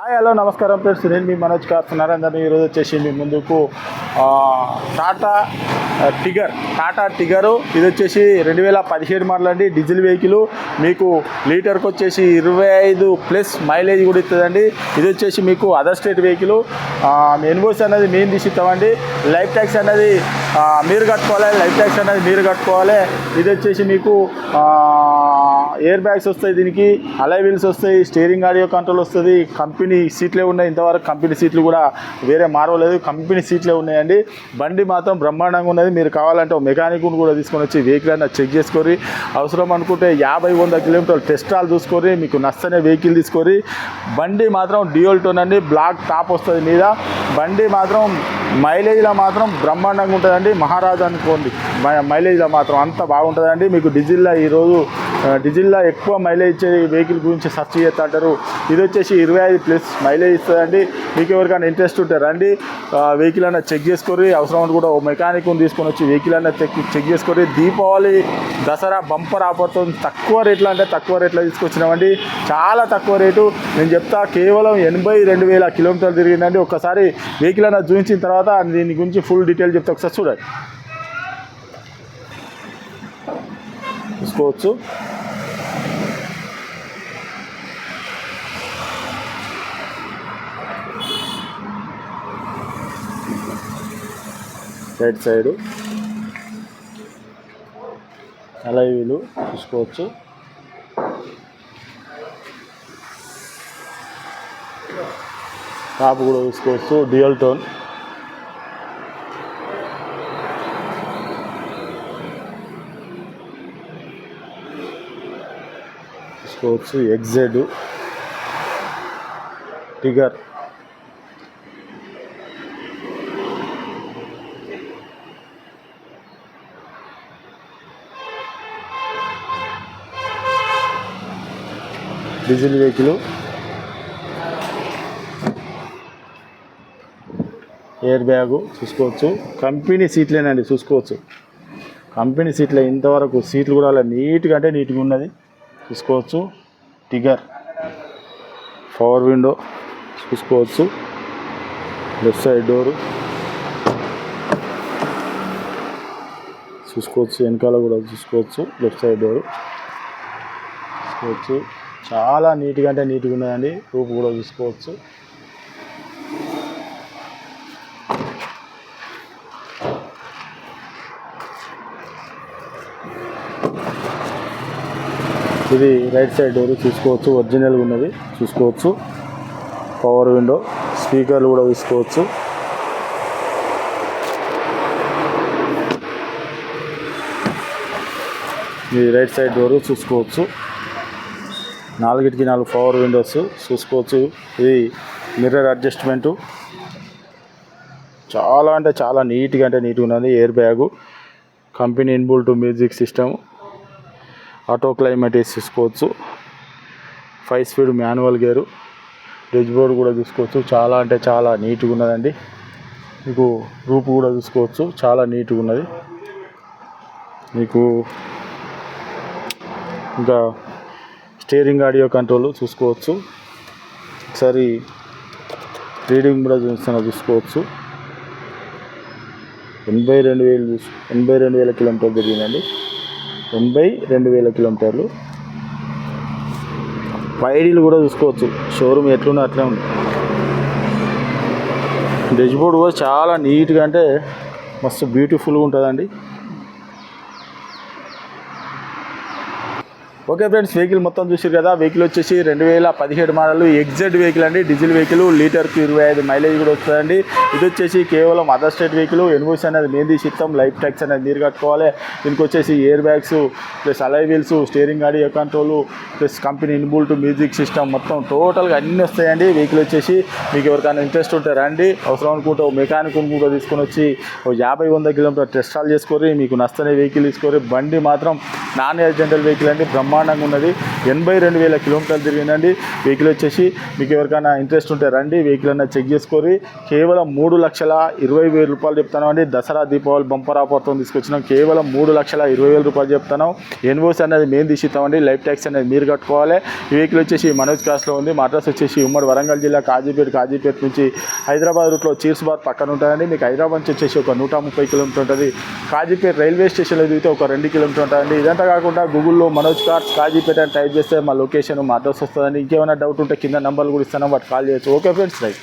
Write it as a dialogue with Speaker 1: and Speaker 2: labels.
Speaker 1: Hi hello నమస్కారం friends, నేను మీ Manoj car Narender. ఈరోజు వచ్చేసి మీ ముందుకు టాటా టిగరు ఇది వచ్చేసి 2017 మోడల్ అండి. డీజిల్ వెహికల్, మీకు లీటర్కి వచ్చేసి 25+ మైలేజ్ కూడా ఇస్తుందండి. ఇది వచ్చేసి మీకు అదర్ స్టేట్ వెహికల్. ఇన్వాయిస్ అనేది మేము తీసిస్తామండి. లైఫ్ ట్యాక్స్ అనేది మీరు కట్టుకోవాలి. ఇది వచ్చేసి మీకు ఎయిర్ బ్యాగ్స్ వస్తాయి, దీనికి అలై వీల్స్ వస్తాయి, స్టీరింగ్ ఆడియో కంట్రోల్ వస్తుంది. కంపెనీ సీట్లే ఉన్నాయి, ఇంతవరకు కంపెనీ సీట్లు కూడా వేరే మారవలేదు, కంపెనీ సీట్లే ఉన్నాయండి. బండి మాత్రం బ్రహ్మాండంగా ఉన్నది. మీరు కావాలంటే మెకానిక్ను కూడా తీసుకొని వచ్చి వెహికల్ అన్న చెక్ చేసుకొని, అవసరం అనుకుంటే 50-100 కిలోమీటర్లు టెస్ట్ ట్రాల్ చూసుకొని, మీకు నచ్చనే వెహికల్ తీసుకొని. బండి మాత్రం డ్యూయల్ టోన్ అండి, బ్లాక్ టాప్ వస్తుంది మీద. బండి మాత్రం మైలేజ్లో మాత్రం బ్రహ్మాండంగా ఉంటుందండి. మహారాజా అనుకోండి, మైలేజ్లో మాత్రం అంత బాగుంటుందండి. మీకు డీజిల్లో ఎక్కువ మైలేజ్ ఇచ్చే వెహికల్ గురించి సెర్చ్ చేస్తుంటారు. ఇది వచ్చేసి 25+ మైలేజ్ ఇస్తుందండి. మీకు ఎవరికైనా ఇంట్రెస్ట్ ఉంటే రండి, వెహికల్ అన్న చెక్ చేసుకొని, అవసరం కూడా ఓ మెకానిక్ని తీసుకొని వచ్చి వెహికల్ అన్న చెక్ చేసుకొని. దీపావళి దసరా బంపర్ ఆఫర్తో తక్కువ రేట్లో తీసుకొచ్చినామండి. చాలా తక్కువ రేటు. నేను చెప్తా, కేవలం 82,000 కిలోమీటర్లు తిరిగిందండి. ఒక్కసారి వెహికల్ అన్న చూపించిన తర్వాత దీని గురించి ఫుల్ డీటెయిల్ చెప్తా, ఒకసారి చూడండి, చూసుకోవచ్చు. రైట్ సైడు అలై వీలు చూసుకోవచ్చు. టాప్ కూడా చూసుకోవచ్చు, డ్యూయల్ టోన్. చూసుకోవచ్చు. XZ Tigger diesel vehicle. Air bag చూసుకోవచ్చు. కంపెనీ సీట్లేనండి, చూసుకోవచ్చు. కంపెనీ సీట్లే, ఇంతవరకు సీట్లు కూడా అలా నీట్గా ఉన్నది, చూసుకోవచ్చు. టిగర్ పవర్ విండో చూసుకోవచ్చు. లెఫ్ట్ సైడ్ డోరు చూసుకోవచ్చు. వెనకాల కూడా చూసుకోవచ్చు, లెఫ్ట్ సైడ్ డోరు చూసుకోవచ్చు. చాలా నీట్గా ఉన్నదండి. రూపు కూడా చూసుకోవచ్చు. ఇది రైట్ సైడ్ డోర్ చూసుకోవచ్చు, ఒరిజినల్గా ఉన్నది చూసుకోవచ్చు. పవర్ విండో, స్పీకర్లు కూడా చూసుకోవచ్చు. ఇది రైట్ సైడ్ డోరు చూసుకోవచ్చు. 4కి 4 పవర్ విండోస్ చూసుకోవచ్చు. ఇది మిర్రర్ అడ్జస్ట్మెంటు. చాలా నీట్గా ఉన్నది. Air bag, company inbuilt music system, auto climate చూసుకోవచ్చు. 5 speed manual gear. Rich board కూడా చూసుకోవచ్చు. చాలా నీట్గా ఉన్నదండి. మీకు రూపు కూడా చూసుకోవచ్చు, చాలా నీట్గా ఉన్నది. మీకు ఇంకా స్టీరింగ్ ఆడియో కంట్రోల్ చూసుకోవచ్చు. ఒకసారి రీడింగ్ కూడా చూసుకోవచ్చు. 82,000 కిలోమీటర్లు తిరిగిందండి. 82,000 కిలోమీటర్లు. వైడీలు కూడా చూసుకోవచ్చు. షోరూమ్ ఎట్లున్నా అట్లే ఉంది. డాష్ బోర్డ్ కూడా చాలా నీట్గా మస్తు బ్యూటిఫుల్గా ఉంటుందండి. ఓకే ఫ్రెండ్స్, వెహికల్ మొత్తం చూసారు కదా. వెహికల్ వచ్చేసి 2017 మోడల్ ఎగ్జెడ్ వెహికల్ అండి. డీజిల్ వెహికల్, లీటర్కి 25 మైలేజ్ కూడా వస్తుందండి. ఇది వచ్చేసి కేవలం అదర్ స్టేట్ వెహికల్. ఇన్వాయిస్ అనేది మేము తీసిస్తాం, లైఫ్ ట్యాక్స్ అనేది మీరు కట్టుకోవాలి. దీనికి వచ్చేసి ఎయిర్ బ్యాగ్స్ ప్లస్ అలై wheels, steering audio control plus company inbuilt music system మొత్తం టోటల్గా అన్నీ వస్తాయండి. వెహికల్ వచ్చేసి మీకు ఎవరికైనా ఇంట్రెస్ట్ ఉంటే రండి, అవసరం అనుకుంటే మెకానిక్ కూడా తీసుకొని వచ్చి 50-100 కిలోమీటర్ టెస్ట్ ట్రాల్ చేసుకొని, మీకు నచ్చనే వెహికల్ తీసుకొని. బండి మాత్రం నాన్ యాక్సిడెంటల్ వెహికల్ అండి, బ్రహ్మాండంగా ఉన్నది. 82,000 కిలోమీటర్లు తిరిగిందండి. వెహికల్ వచ్చేసి మీకు ఎవరికైనా ఇంట్రెస్ట్ ఉంటే రండి, వెహికల్ అన్న చెక్ చేసుకోరి. కేవలం 3,20,000 రూపాయలు చెప్తాను అండి. దసరా దీపావళి బంపర్ ఆఫర్తో తీసుకొచ్చినాం. కేవలం 3,20,000 రూపాయలు చెప్తాను. ఇన్వాయిస్ అనేది మేము తీసిస్తామండి. లైఫ్ ట్యాక్స్ అనేది మీరు కట్టుకోవాలి. ఈ వెహికల్ వచ్చేసి మనోజ్ కార్స్లో ఉంది. మా అడ్రస్ వచ్చేసి ఉమ్మడి వరంగల్ జిల్లా కాజీపేట నుంచి హైదరాబాద్ రూట్లో చీర్స్బాద్ పక్కన ఉంటుందండి. మీకు హైదరాబాద్ నుంచి వచ్చేసి ఒక 130 కిలోమీటర్ ఉంటుంది. కాజీపేట రైల్వే స్టేషన్లో దిగితే ఒక 2 కిలోమీటర్ ఉంటుందండి. ఇదంతా కాకుండా గూగుల్లో మనోజ్ కార్స్ కాజీపేట అని టైప్ చేస్తే మా లొకేషన్, మా అడ్రస్ వస్తుందండి. ఇంకేమైనా డౌట్ ఉంటే కింద నంబర్లు కూడా ఇస్తాను, వాటి కాల్ చేయొచ్చు. Okay friends, right.